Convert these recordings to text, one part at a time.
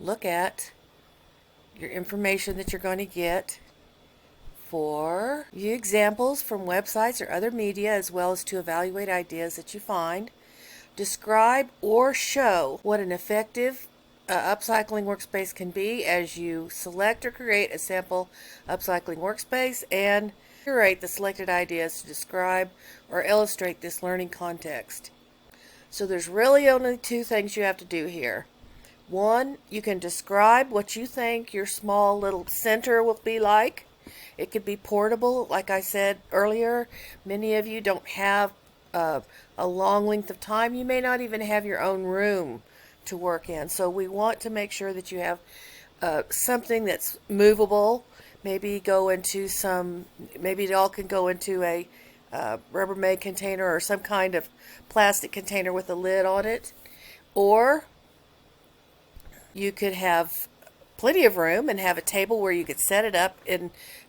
look at your information that you're going to get for view examples from websites or other media, as well as to evaluate ideas that you find. Describe or show what an effective upcycling workspace can be as you select or create a sample upcycling workspace, and curate the selected ideas to describe or illustrate this learning context. So there's really only two things you have to do here. One, you can describe what you think your small little center will be like. It could be portable, like I said earlier. Many of you don't have a long length of time. You may not even have your own room to work in. So we want to make sure that you have something that's movable. Maybe it all can go into a Rubbermaid container or some kind of plastic container with a lid on it. Or you could have plenty of room and have a table where you could set it up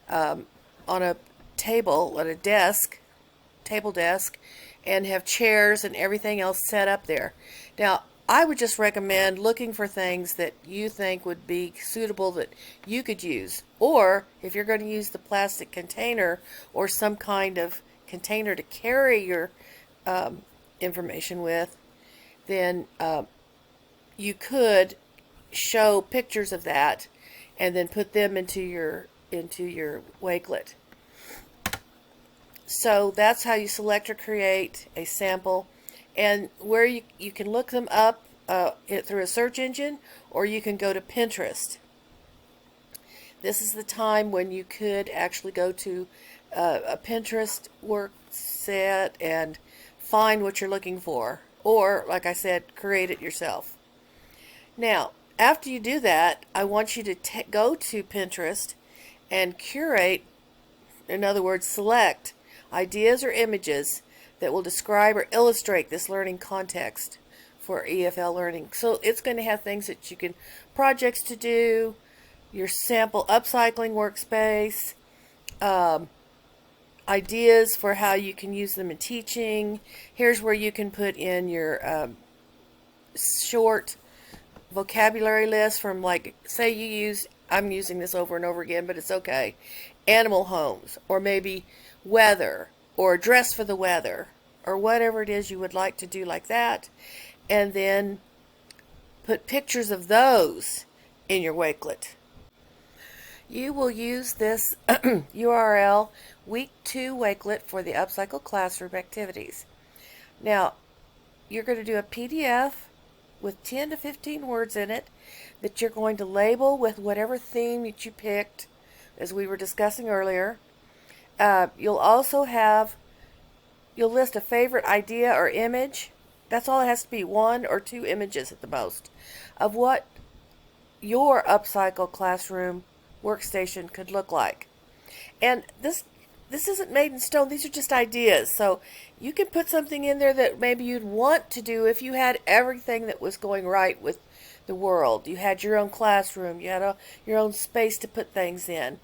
on a table, on a table desk, and have chairs and everything else set up there. Now, I would just recommend looking for things that you think would be suitable that you could use. Or if you're going to use the plastic container or some kind of container to carry your information with, then you could show pictures of that and then put them into your Wakelet. So that's how you select or create a sample, and where you can look them up through a search engine, or you can go to Pinterest. This is the time when you could actually go to a Pinterest work set and find what you're looking for, or, like I said, create it yourself. Now, after you do that, I want you to go to Pinterest and curate, in other words, select ideas or images that will describe or illustrate this learning context for EFL learning. So it's going to have things that you can, projects to do, your sample upcycling workspace, ideas for how you can use them in teaching. Here's where you can put in your short vocabulary list from, like, say I'm using this over and over again, but it's okay, animal homes, or maybe weather, or dress for the weather, or whatever it is you would like to do like that, and then put pictures of those in your Wakelet. You will use this URL Week 2 Wakelet for the Upcycle Classroom activities. Now, you're going to do a PDF with 10 to 15 words in it that you're going to label with whatever theme that you picked, as we were discussing earlier. You'll list a favorite idea or image. That's all it has to be, 1 or 2 images at the most, of what your upcycle classroom workstation could look like. And this isn't made in stone. These are just ideas. So you can put something in there that maybe you'd want to do if you had everything that was going right with the world. You had your own classroom. You had your own space to put things in.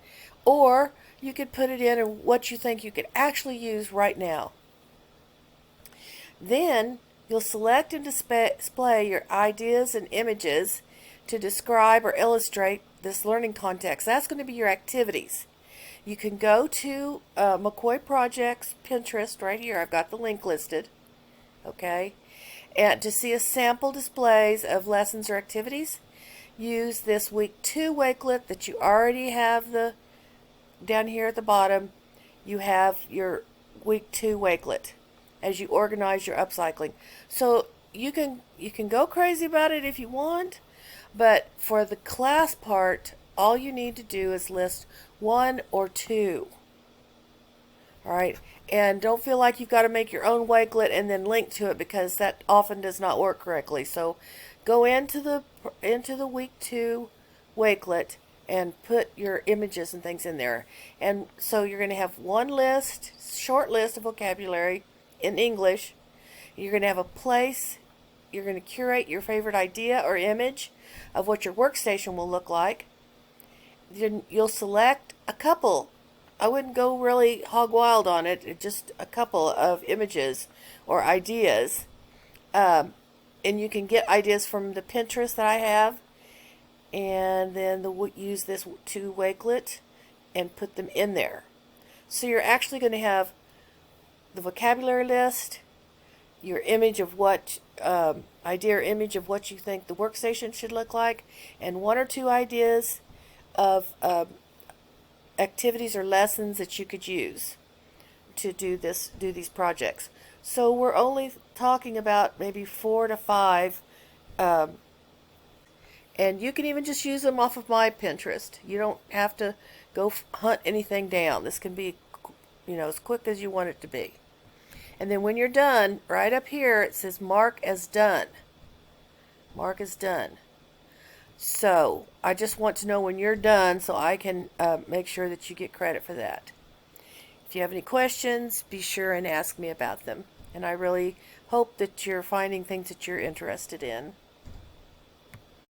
Or you could put it in what you think you could actually use right now. Then you'll select and display your ideas and images to describe or illustrate this learning context. That's going to be your activities. You can go to McCoy Projects Pinterest right here. I've got the link listed. Okay. And to see a sample displays of lessons or activities, use this Week 2 Wakelet that you already have down here at the bottom. You have your Week 2 Wakelet as you organize your upcycling. So you can go crazy about it if you want, but for the class part, all you need to do is list 1 or 2. All right, and don't feel like you've got to make your own Wakelet and then link to it, because that often does not work correctly. So go into the Week 2 Wakelet and put your images and things in there. And so you're going to have one short list of vocabulary in English. You're going to have a place. You're going to curate your favorite idea or image of what your workstation will look like. Then you'll select a couple. I wouldn't go really hog wild on it. Just a couple of images or ideas. And you can get ideas from the Pinterest that I have. and then use this to wakelet and put them in there. So you're actually going to have the vocabulary list, your image of what idea or image of what you think the workstation should look like, and one or two ideas of activities or lessons that you could use to do these projects. So we're only talking about maybe 4 to 5, and you can even just use them off of my Pinterest. You don't have to go hunt anything down. This can be, as quick as you want it to be. And then when you're done, right up here it says mark as done. Mark as done. So I just want to know when you're done so I can make sure that you get credit for that. If you have any questions, be sure and ask me about them. And I really hope that you're finding things that you're interested in.